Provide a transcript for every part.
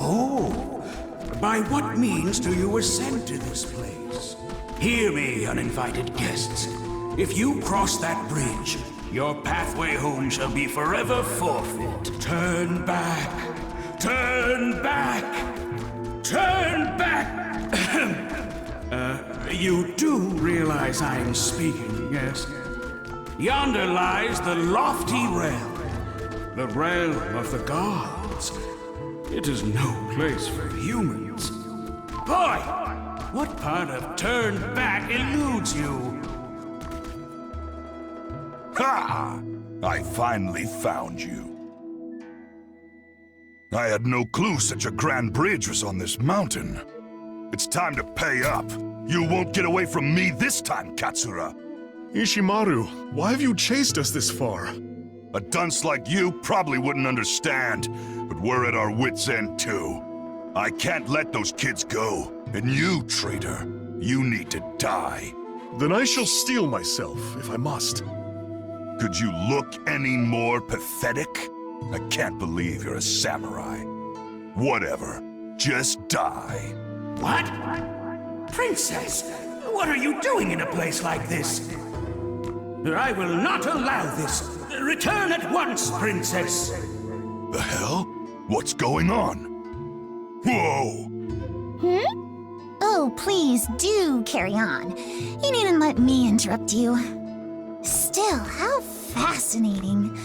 Oh, by what means do you ascend to this place? Hear me, uninvited guests. If you cross that bridge, your pathway home shall be forever forfeit. Turn back! Turn back! Turn back! You do realize I'm speaking, yes? Yonder lies the lofty realm. The realm of the gods. It is no place for humans. Boy, what part of turn back eludes you? Ha! I finally found you. I had no clue such a grand bridge was on this mountain. It's time to pay up. You won't get away from me this time, Katsura. Ishimaru, why have you chased us this far? A dunce like you probably wouldn't understand, but we're at our wits' end too. I can't let those kids go. And you, traitor, you need to die. Then I shall steel myself, if I must. Could you look any more pathetic? I can't believe you're a samurai. Whatever. Just die. What? Princess, what are you doing in a place like this? I will not allow this. Return at once, Princess. The hell? What's going on? Whoa! Oh, please do carry on. You needn't let me interrupt you. Still, how fascinating.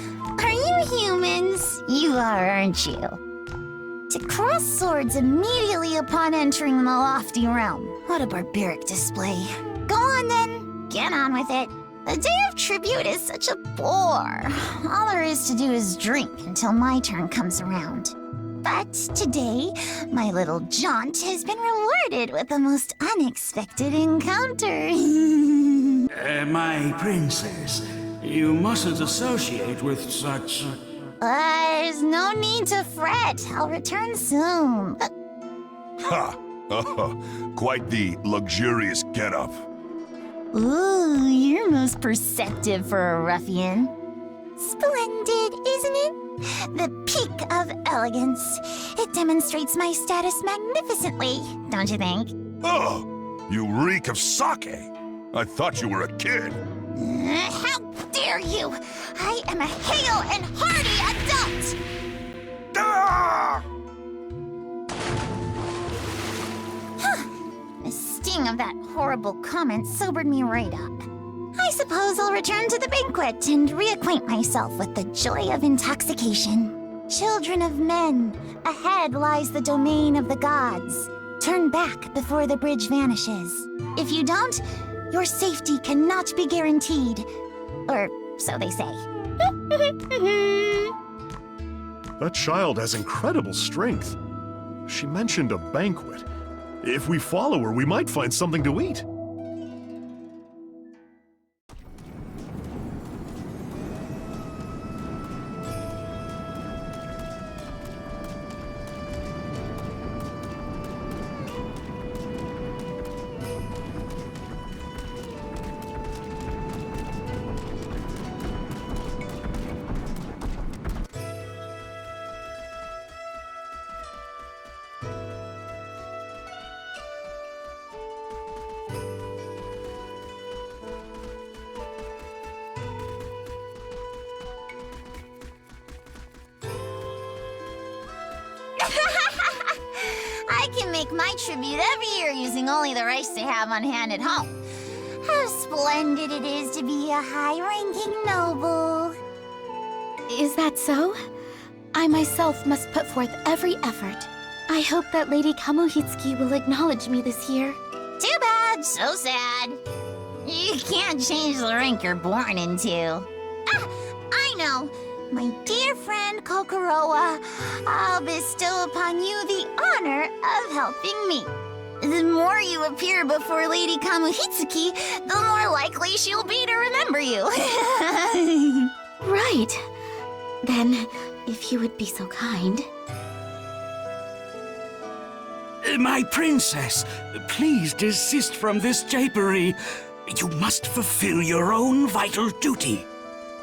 Are you humans? You are, aren't you? To cross swords immediately upon entering the lofty realm. What a barbaric display. Go on then, get on with it. The Day of Tribute is such a bore. All there is to do is drink until my turn comes around. But today, my little jaunt has been rewarded with the most unexpected encounter. My princess, you mustn't associate with such... There's no need to fret. I'll return soon. Ha! Quite the luxurious getup. Ooh, you're most perceptive for a ruffian. Splendid, isn't it? The peak of elegance. It demonstrates my status magnificently, don't you think? Oh! You reek of sake! I thought you were a kid. How dare you! I am a hale and hearty adult! Ah! The sting of that horrible comment sobered me right up. I suppose I'll return to the banquet and reacquaint myself with the joy of intoxication. Children of men, ahead lies the domain of the gods. Turn back before the bridge vanishes. If you don't, your safety cannot be guaranteed. Or so they say. That child has incredible strength. She mentioned a banquet. If we follow her, we might find something to eat. I can make my tribute every year using only the rice they have on hand at home. How splendid it is to be a high-ranking noble. Is that so? I myself must put forth every effort. I hope that Lady Kamuhitsuki will acknowledge me this year. Too bad, so sad. You can't change the rank you're born into. Ah, I know. My dear friend Kokoroa, I'll bestow upon you the honor of helping me. The more you appear before Lady Kamuhitsuki, the more likely she'll be to remember you. Right. Then, if you would be so kind. My princess, please desist from this japery. You must fulfill your own vital duty.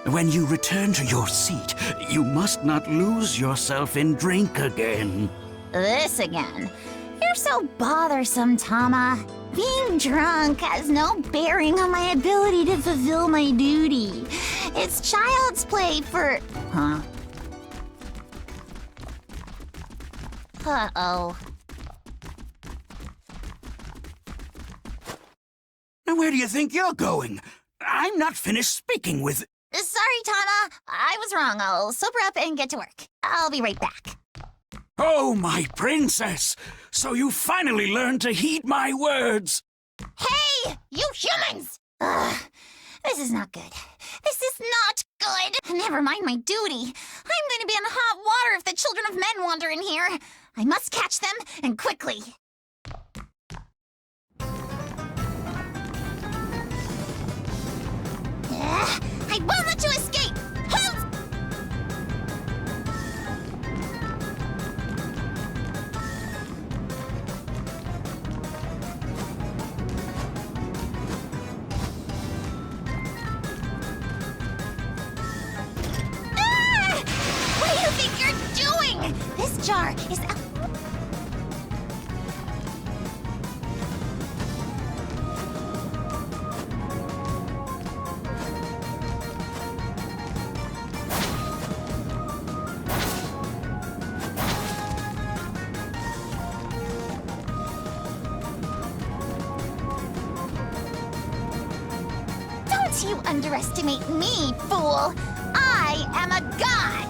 When you return to your seat, you must not lose yourself in drink again. This again. You're so bothersome, Tama. Being drunk has no bearing on my ability to fulfill my duty. It's child's play for... Huh? Uh-oh. Now, where do you think you're going? I'm not finished speaking with... Sorry, Tama. I was wrong. I'll sober up and get to work. I'll be right back. Oh, my princess! So you finally learned to heed my words! Hey, you humans! Ugh, this is not good. This is not good. Never mind my duty. I'm going to be in hot water if the children of men wander in here. I must catch them, and quickly. I won't let you escape! Hold! Ah! What do you think you're doing? This jar is out. Don't you underestimate me, fool! I am a god!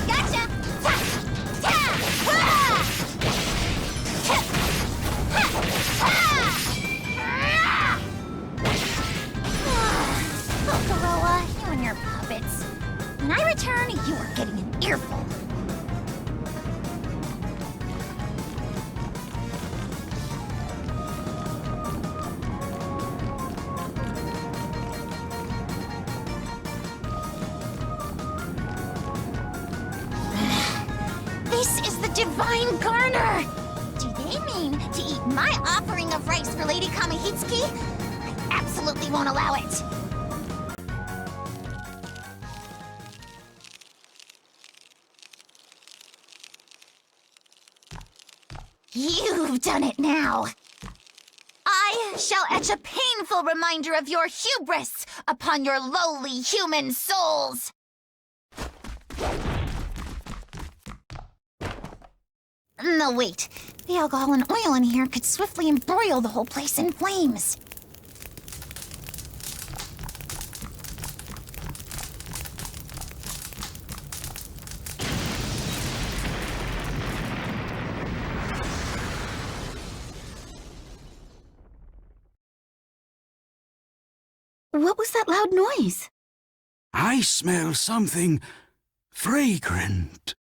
Gotcha! Kokoroa, you and your puppets. When I return, you are getting an earful. This is the Divine Garner! Do they mean to eat my offering of rice for Lady Kamihitsuki? I absolutely won't allow it! You've done it now! I shall etch a painful reminder of your hubris upon your lowly human souls! No, wait. The alcohol and oil in here could swiftly embroil the whole place in flames. What was that loud noise? I smell something fragrant.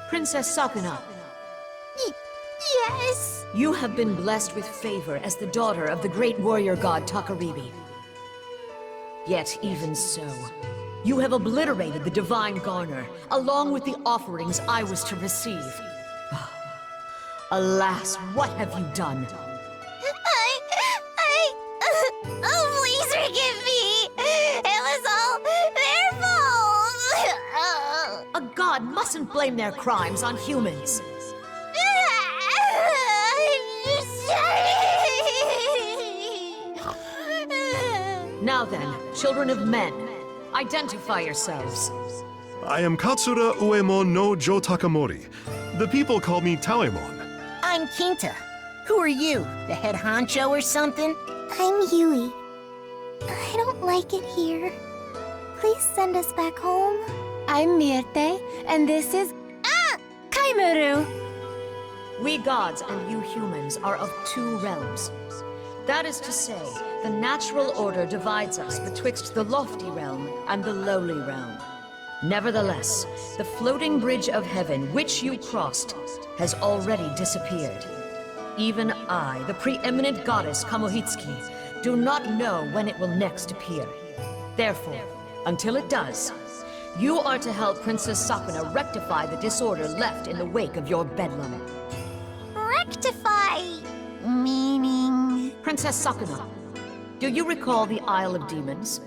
Princess Sakuna, Yes? you have been blessed with favor as the daughter of the great warrior god Takaribi. Yet even so, you have obliterated the Divine Garner, along with the offerings I was to receive. Alas, what have you done? Oh, please forgive me! It was all their fault! A god mustn't blame their crimes on humans. Now then, children of men, identify yourselves. I am Katsura Uemon no Jo Takamori. The people call me Taemon. I'm Kinta. Who are you? The head honcho or something? I'm Yui. I don't like it here. Please send us back home. I'm Mirte, and this is... Kaimaru! We gods and you humans are of two realms. That is to say, the natural order divides us betwixt the lofty realm and the lowly realm. Nevertheless, the floating bridge of heaven which you crossed has already disappeared. Even I, the preeminent goddess Kamohitsuki, do not know when it will next appear. Therefore, until it does, you are to help Princess Sakuna rectify the disorder left in the wake of your bedlam. Rectify... meaning... Princess Sakuna, do you recall the Isle of Demons?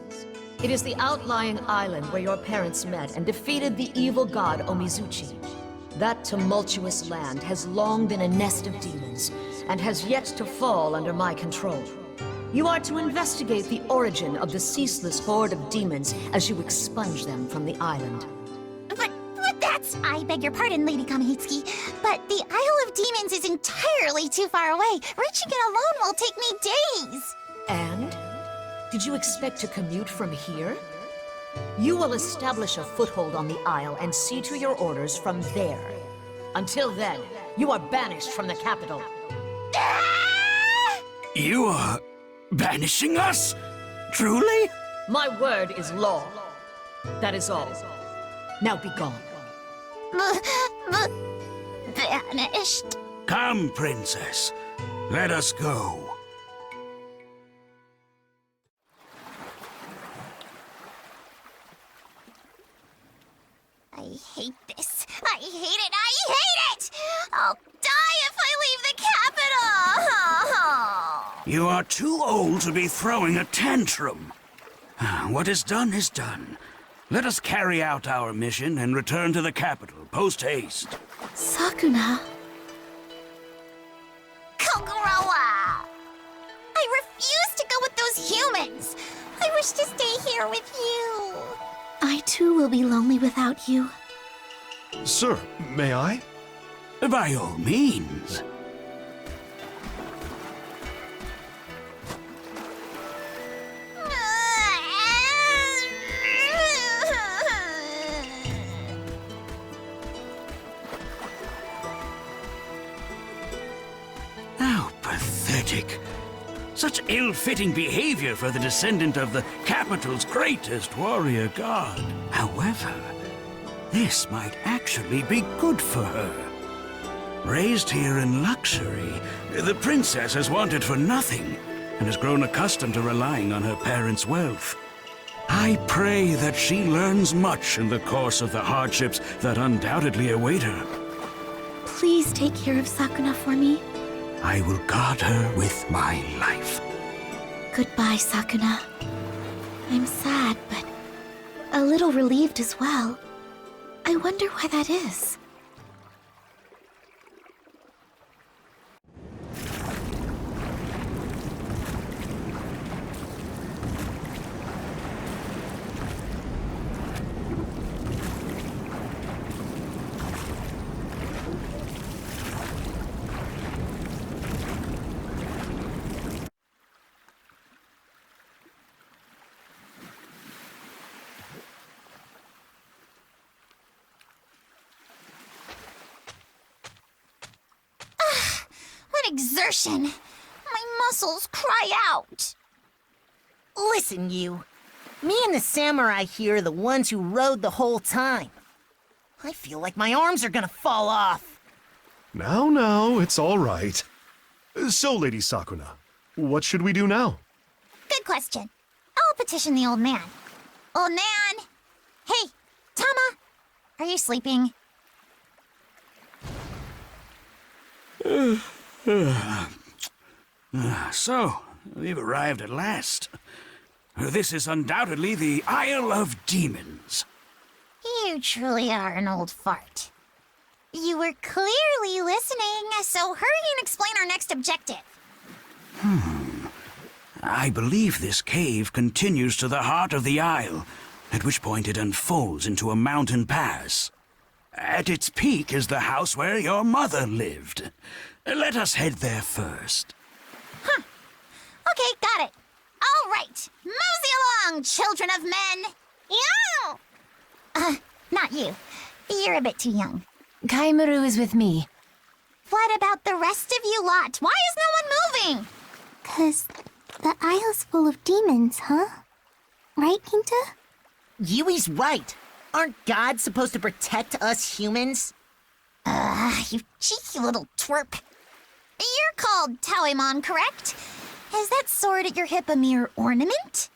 It is the outlying island where your parents met and defeated the evil god Omizuchi. That tumultuous land has long been a nest of demons, and has yet to fall under my control. You are to investigate the origin of the ceaseless horde of demons as you expunge them from the island. But that's... I beg your pardon, Lady Kamihitsuki, but the Isle of Demons is entirely too far away. Reaching it alone will take me days. And? Did you expect to commute from here? You will establish a foothold on the Isle and see to your orders from there. Until then, you are banished from the capital. You are banishing us? Truly? My word is law. That is all. Now be gone. Vanished. Come, princess. Let us go. I hate this. I hate it. I hate it! I'll die if I leave the capital! You are too old to be throwing a tantrum. What is done is done. Let us carry out our mission and return to the capital, post-haste. Sakuna. Kokoroa! I refuse to go with those humans! I wish to stay here with you. I too will be lonely without you. Sir, may I? By all means. How pathetic. Such ill-fitting behavior for the descendant of the capital's greatest warrior god. However, this might actually be good for her. Raised here in luxury, the princess has wanted for nothing and has grown accustomed to relying on her parents' wealth. I pray that she learns much in the course of the hardships that undoubtedly await her. Please take care of Sakuna for me. I will guard her with my life. Goodbye, Sakuna. I'm sad, but a little relieved as well. I wonder why that is. Exertion! My muscles cry out! Listen, you. Me and the samurai here are the ones who rode the whole time. I feel like my arms are gonna fall off. Now, it's all right. So, Lady Sakuna, what should we do now? Good question. I'll petition the old man. Old man! Hey, Tama! Are you sleeping? So, we've arrived at last. This is undoubtedly the Isle of Demons. You truly are an old fart. You were clearly listening, so hurry and explain our next objective. I believe this cave continues to the heart of the isle, at which point it unfolds into a mountain pass. At its peak is the house where your mother lived. Let us head there first. Okay, got it. All right, mosey along, children of men. Yow! Not you. You're a bit too young. Kaimaru is with me. What about the rest of you lot? Why is no one moving? 'Cause the isle's full of demons, huh? Right, Kinta? Yui's right. Aren't gods supposed to protect us humans? You cheeky little twerp. You're called Tauemon, correct? Is that sword at your hip a mere ornament?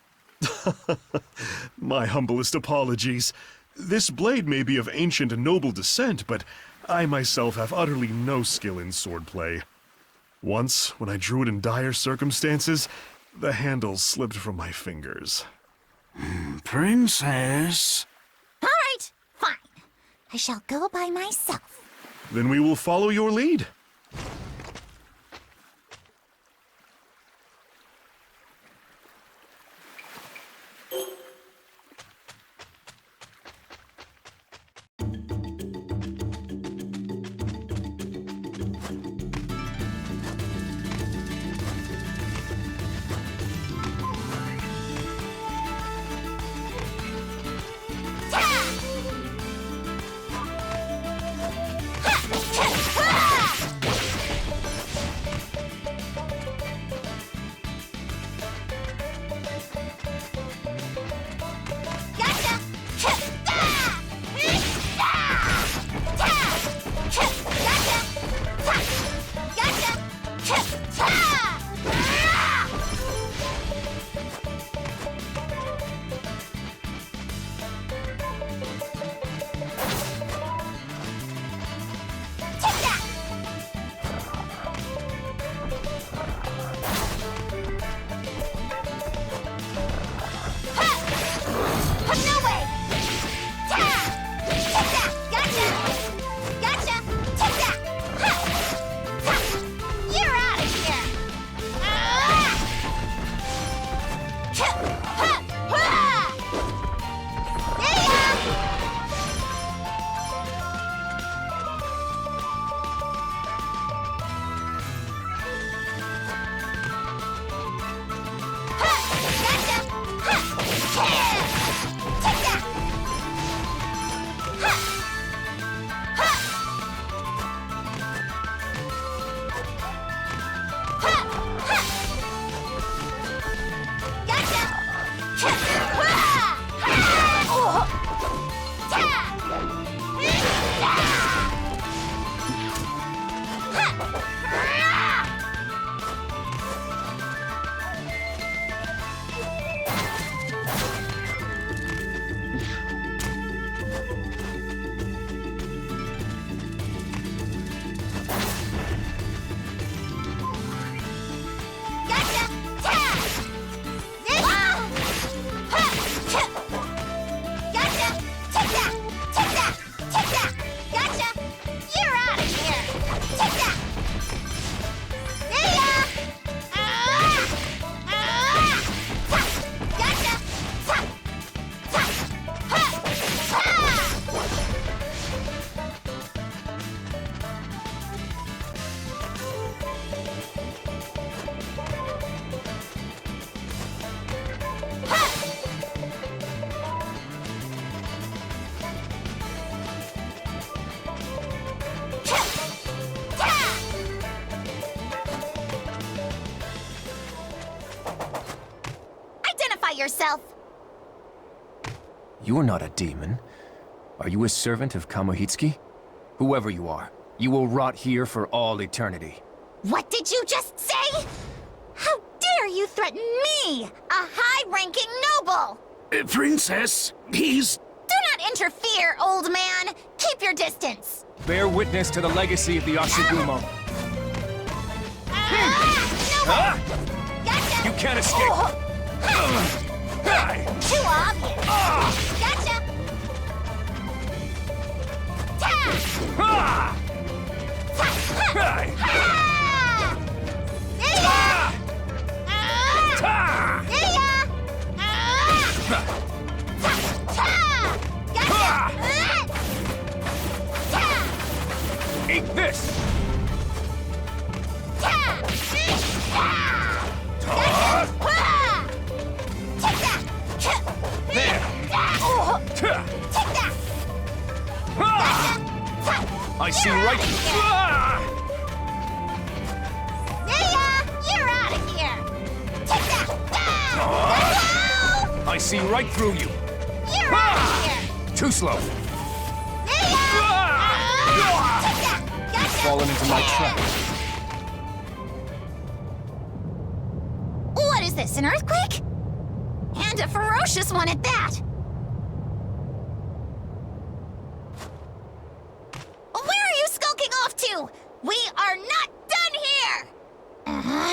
My humblest apologies. This blade may be of ancient and noble descent, but I myself have utterly no skill in swordplay. Once, when I drew it in dire circumstances, the handle slipped from my fingers. Princess. All right, fine. I shall go by myself. Then we will follow your lead. yourself! You're not a demon. Are you a servant of Kamohitsuki? Whoever you are, you will rot here for all eternity. What did you just say? How dare you threaten me, a high-ranking noble! Princess, he's... Do not interfere, old man! Keep your distance! Bear witness to the legacy of the Ashigumo. Noble! Gotcha! You can't escape! Too obvious! Gotcha! Ta! Eat this! There! I see right... You're out of here! I see right through you. You're out of here! Too slow. You've fallen into my trap. What is this, an earthquake? And a ferocious one at that! Where are you skulking off to? We are not done here!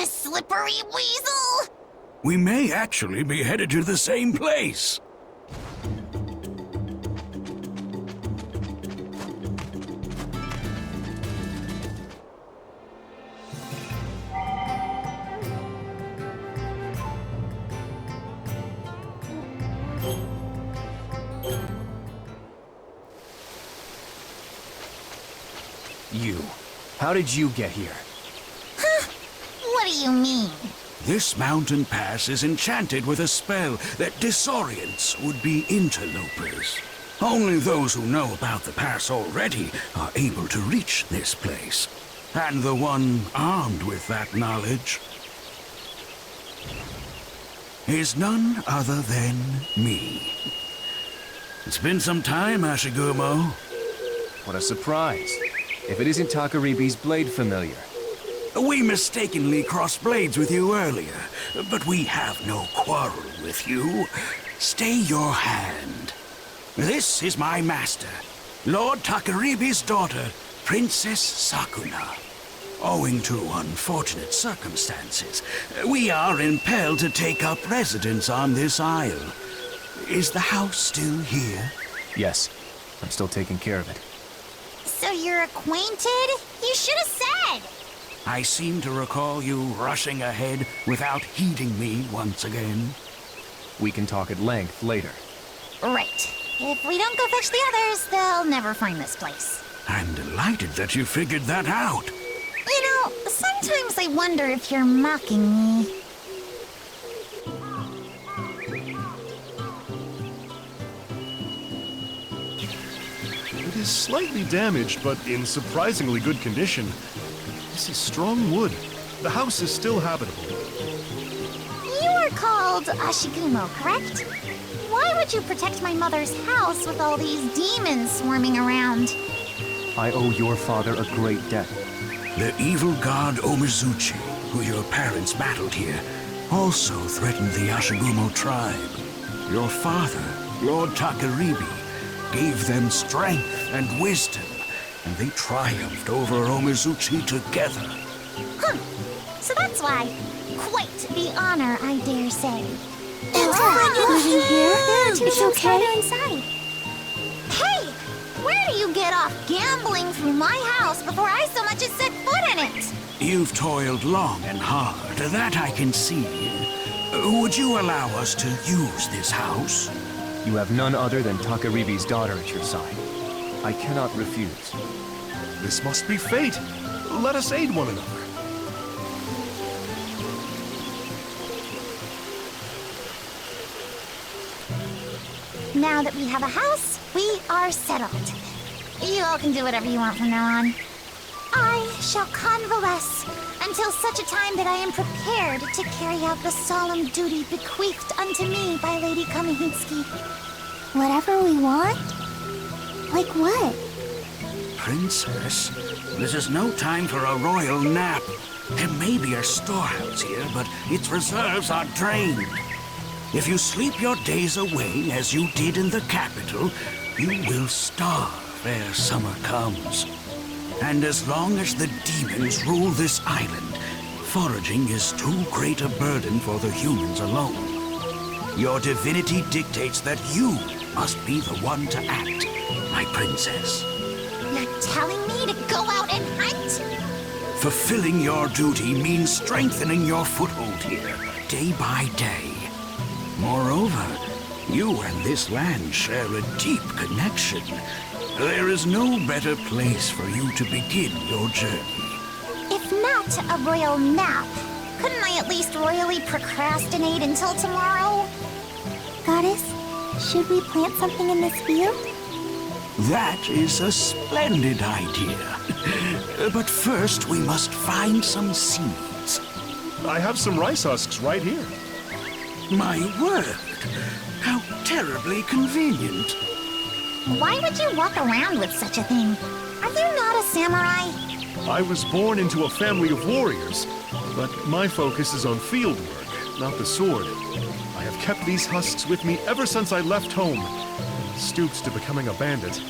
Slippery weasel! We may actually be headed to the same place. You. How did you get here? What do you mean? This mountain pass is enchanted with a spell that disorients would-be interlopers. Only those who know about the pass already are able to reach this place. And the one armed with that knowledge is none other than me. It's been some time, Ashigumo. What a surprise. If it isn't Takaribi's blade familiar. We mistakenly crossed blades with you earlier, but we have no quarrel with you. Stay your hand. This is my master, Lord Takaribi's daughter, Princess Sakuna. Owing to unfortunate circumstances, we are impelled to take up residence on this isle. Is the house still here? Yes, I'm still taking care of it. So you're acquainted? You should have said! I seem to recall you rushing ahead without heeding me once again. We can talk at length later. Right. If we don't go fetch the others, they'll never find this place. I'm delighted that you figured that out. You know, sometimes I wonder if you're mocking me. It is slightly damaged, but in surprisingly good condition. This is strong wood. The house is still habitable. You are called Ashigumo, correct? Why would you protect my mother's house with all these demons swarming around? I owe your father a great debt. The evil god Omizuchi, who your parents battled here, also threatened the Ashigumo tribe. Your father, Lord Takaribi, gave them strength and wisdom, and they triumphed over Omizuchi together. So that's why. Quite the honor, I dare say. Living here? It's okay. Inside. Hey! Where do you get off gambling through my house before I so much as set foot in it? You've toiled long and hard, that I can see. Would you allow us to use this house? You have none other than Takaribi's daughter at your side. I cannot refuse. This must be fate. Let us aid one another. Now that we have a house, we are settled. You all can do whatever you want from now on. I shall convalesce until such a time that I am prepared to carry out the solemn duty bequeathed unto me by Lady Kamihitsuki. Whatever we want? Like what? Princess, this is no time for a royal nap. There may be a storehouse here, but its reserves are drained. If you sleep your days away as you did in the capital, you will starve ere summer comes. And as long as the demons rule this island, foraging is too great a burden for the humans alone. Your divinity dictates that you must be the one to act, my princess. You're telling me to go out and hunt? Fulfilling your duty means strengthening your foothold here, day by day. Moreover, you and this land share a deep connection. There is no better place for you to begin your journey. If not a royal nap, couldn't I at least royally procrastinate until tomorrow? Goddess, should we plant something in this field? That is a splendid idea. But first, we must find some seeds. I have some rice husks right here. My word! How terribly convenient. Why would you walk around with such a thing? Are you not a samurai? I was born into a family of warriors, but my focus is on field work, not the sword. I have kept these husks with me ever since I left home, and stooped to becoming a bandit.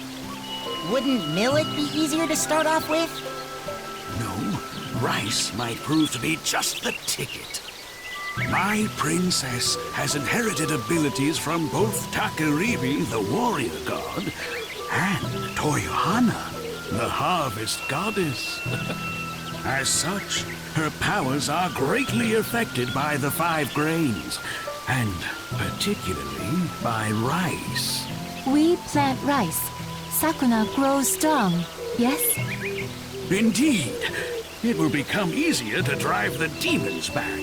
Wouldn't millet be easier to start off with? No, rice might prove to be just the ticket. My princess has inherited abilities from both Takaribi, the warrior god, and Toyohana, the harvest goddess. As such, her powers are greatly affected by the 5 grains, and particularly by rice. We plant rice. Sakuna grows strong, yes? Indeed. It will become easier to drive the demons back.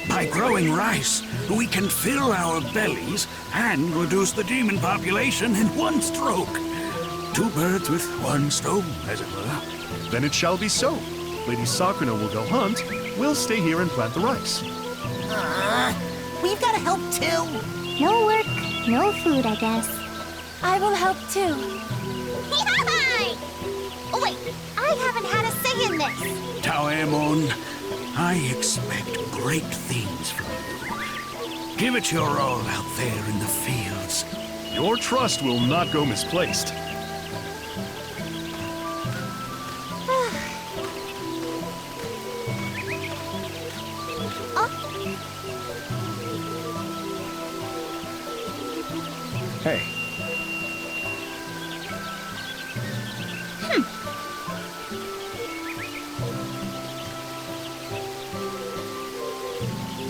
By growing rice, we can fill our bellies and reduce the demon population in one stroke. 2 birds with 1 stone, as it were. Then it shall be so. Lady Sakuna will go hunt. We'll stay here and plant the rice. We've got to help too. No work, no food, I guess. I will help too. Oh wait, I haven't had a say in this. Taemon, I expect great things from you. Give it your all out there in the fields. Your trust will not go misplaced. Hey.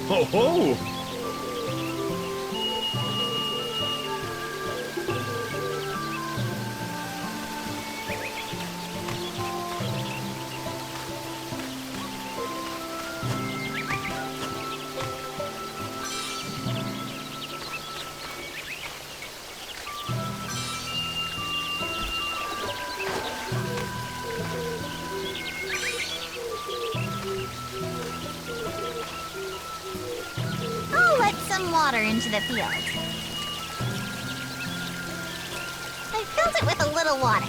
Ho ho! I'll let some water into the field. I filled it with a little water.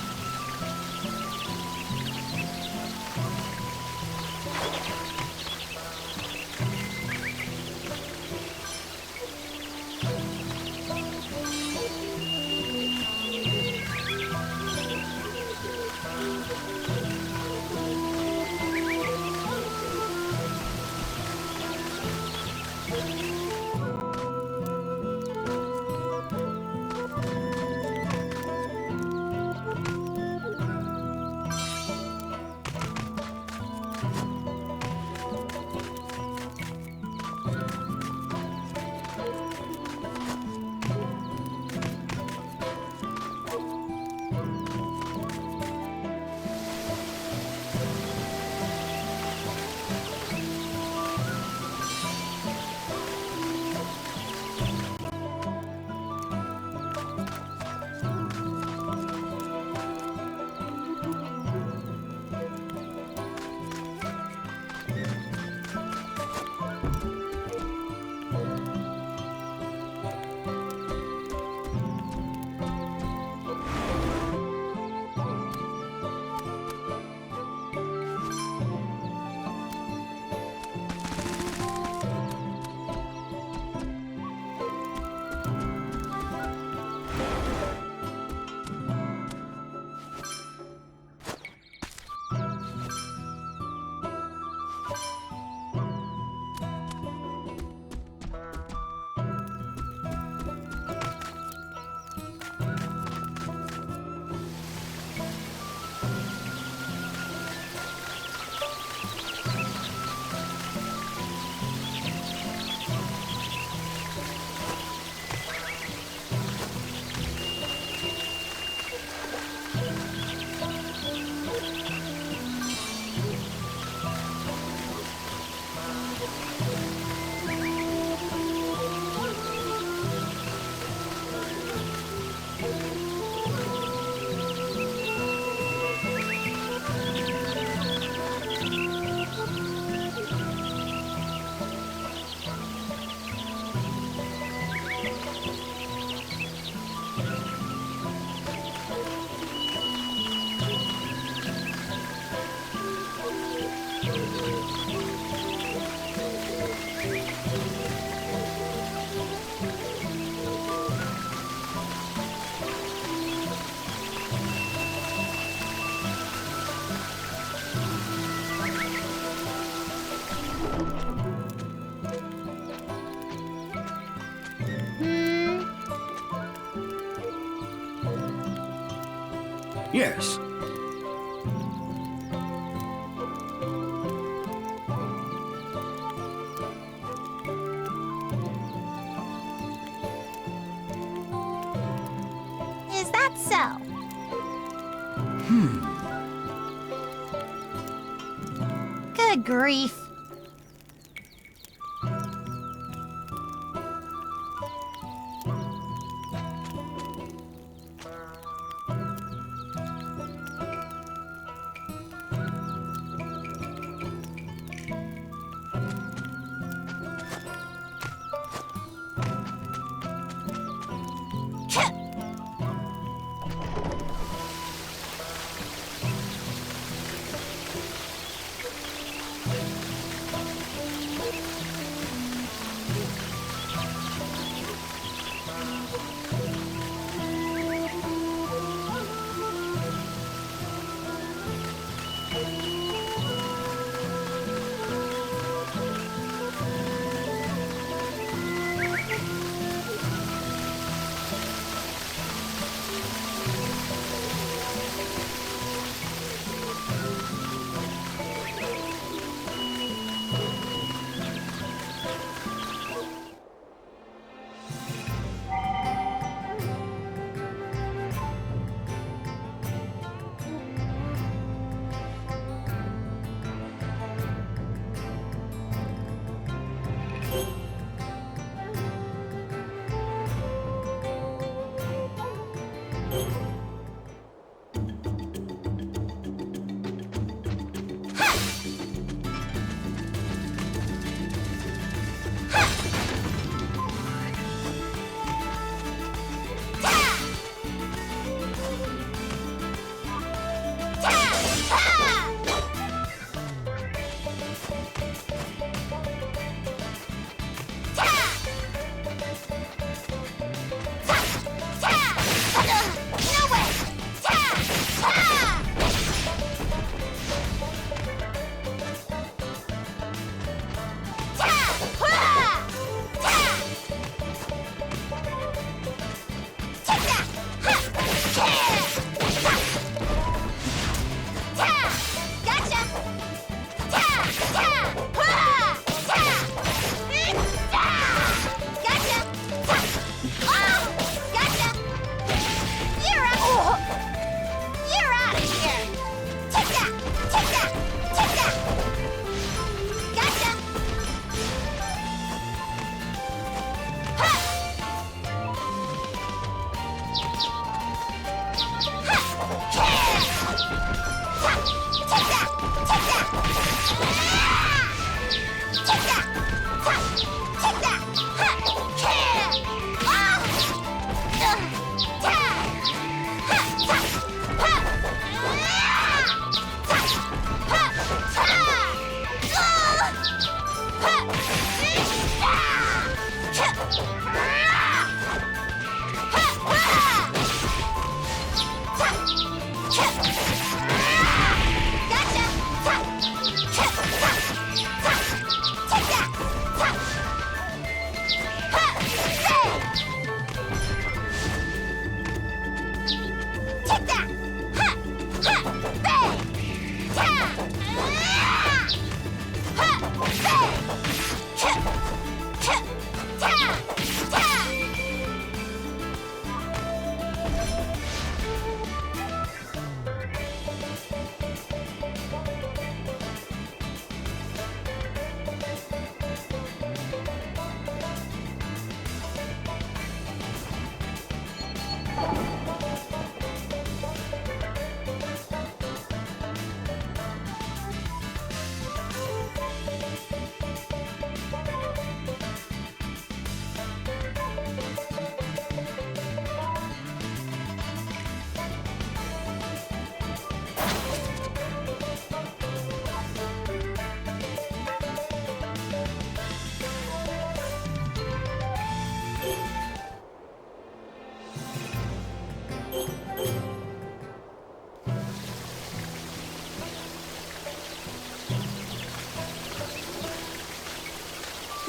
Yes. Is that so? Good grief.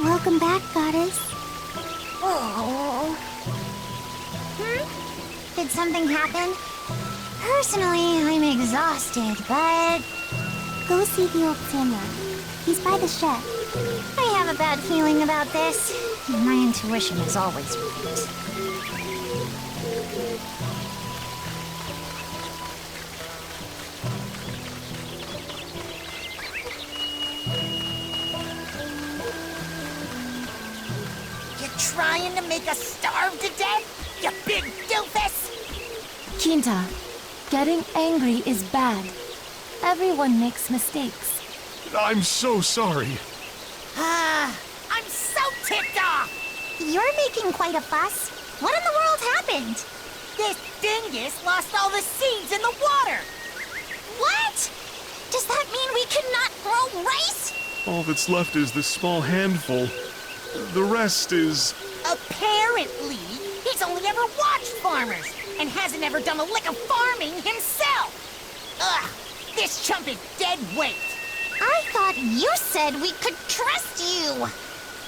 Welcome back, Goddess. Oh. Did something happen? Personally, I'm exhausted, but Go see the old samurai. He's by the shed. I have a bad feeling about this. My intuition is always right. You trying to make us starve to death, you big doofus? Kinta, getting angry is bad. Everyone makes mistakes. I'm so sorry. I'm so ticked off! You're making quite a fuss. What in the world happened? This dingus lost all the seeds in the water! What? Does that mean we cannot grow rice? All that's left is this small handful. The rest is... Apparently, he's only ever watched farmers and hasn't ever done a lick of farming himself! Ugh, this chump is dead weight! I thought you said we could trust you.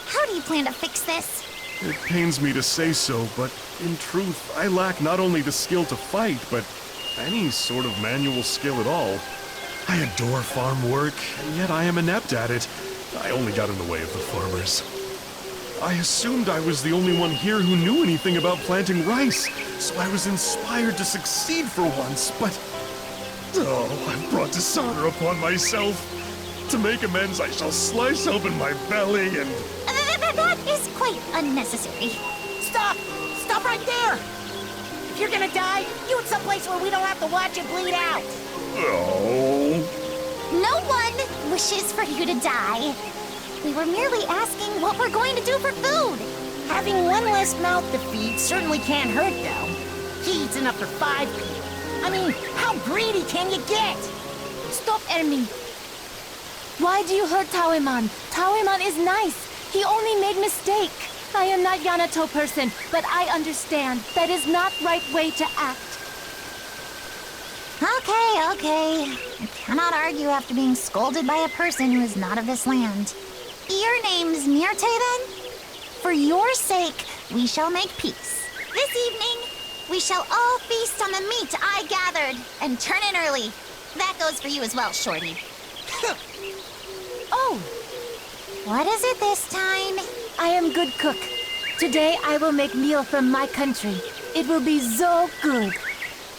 How do you plan to fix this? It pains me to say so, but in truth, I lack not only the skill to fight, but any sort of manual skill at all. I adore farm work, and yet I am inept at it. I only got in the way of the farmers. I assumed I was the only one here who knew anything about planting rice, so I was inspired to succeed for once, but... Oh, I've brought dishonor upon myself. To make amends, I shall slice open my belly and... That is quite unnecessary. Stop! Stop right there! If you're gonna die, do it someplace where we don't have to watch you bleed out! Oh... No one wishes for you to die. We were merely asking what we're going to do for food. Having one less mouth to feed certainly can't hurt, though. He eats enough for 5 people. I mean, how greedy can you get? Stop, Ermi. Why do you hurt Taoeman? Taoeman is nice. He only made mistake. I am not Yanato person, but I understand. That is not right way to act. Okay. I cannot argue after being scolded by a person who is not of this land. Your name's Myrte, then? For your sake, we shall make peace. This evening, we shall all feast on the meat I gathered and turn in early. That goes for you as well, Shorty. Oh, What is it this time? I am good cook. Today I will make meal from my country. It will be so good.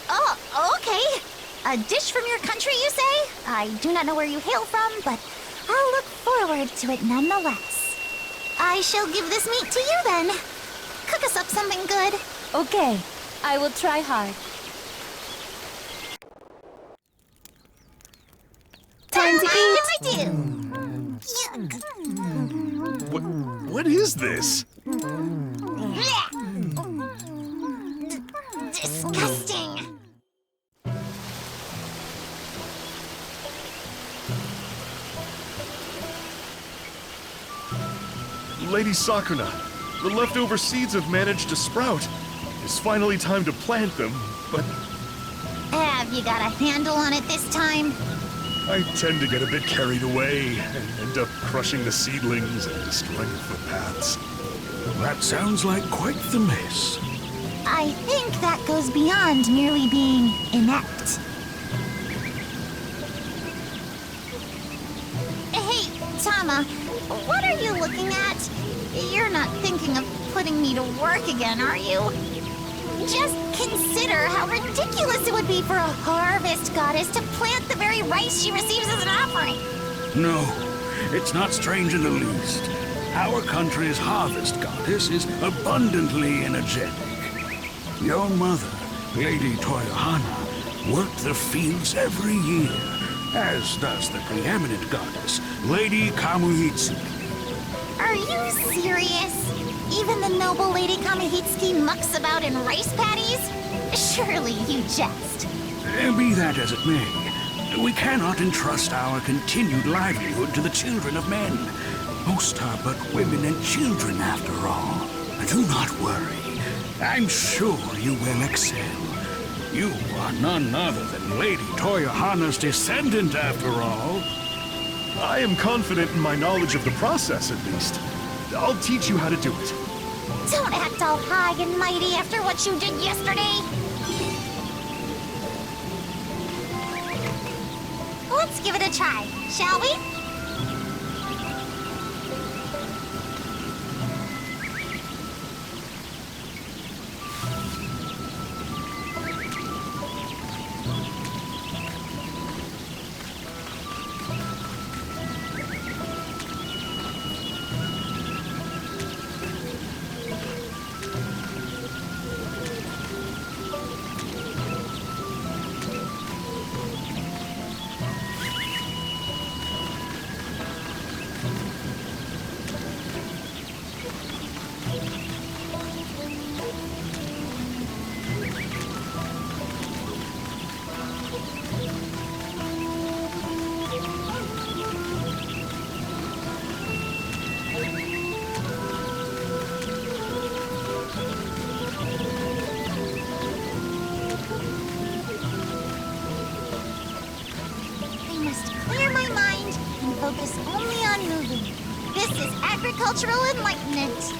Oh, okay. A dish from your country, you say? I do not know where you hail from, but I'll look forward to it nonetheless. I shall give this meat to you then. Cook us up something good. Okay, I will try hard. Time to eat. Yes, I do. Yuck. What is this? Disgusting. Lady Sakuna, the leftover seeds have managed to sprout. It's finally time to plant them, but Have you got a handle on it this time? I tend to get a bit carried away and end up crushing the seedlings and destroying the footpaths. That sounds like quite the mess. I think that goes beyond merely being inept. Hey, Tama, what are you looking at? You're not thinking of putting me to work again, are you? Just consider how ridiculous it would be for a harvest goddess to plant the very rice she receives as an offering. No, it's not strange in the least. Our country's harvest goddess is abundantly energetic. Your mother, Lady Toyohana, worked the fields every year, as does the preeminent goddess, Lady Kamuhitsu. Are you serious? Even the noble Lady Kamihitsuki mucks about in rice paddies? Surely you jest. Be that as it may, we cannot entrust our continued livelihood to the children of men. Most are but women and children, after all. Do not worry. I'm sure you will excel. You are none other than Lady Toyohana's descendant, after all. I am confident in my knowledge of the process, at least. I'll teach you how to do it. Don't act all high and mighty after what you did yesterday. Let's give it a try, shall we? Focus only on moving. This is agricultural enlightenment.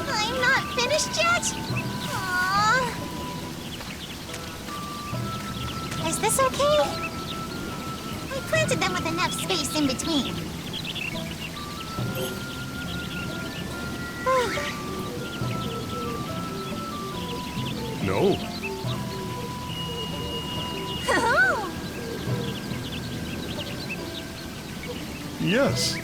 I'm not finished yet? Aww. Is this okay? I planted them with enough space in between. No. Yes.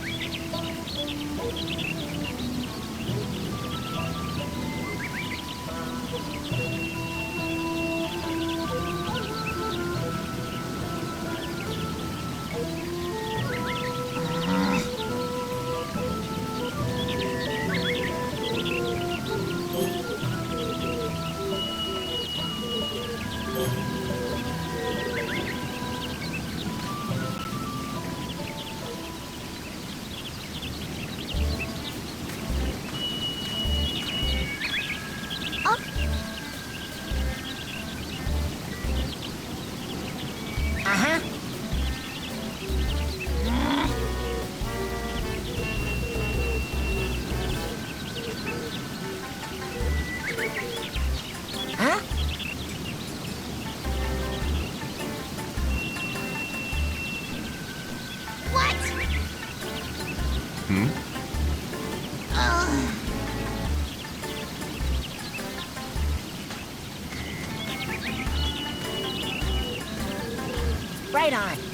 Right on.